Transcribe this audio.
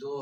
2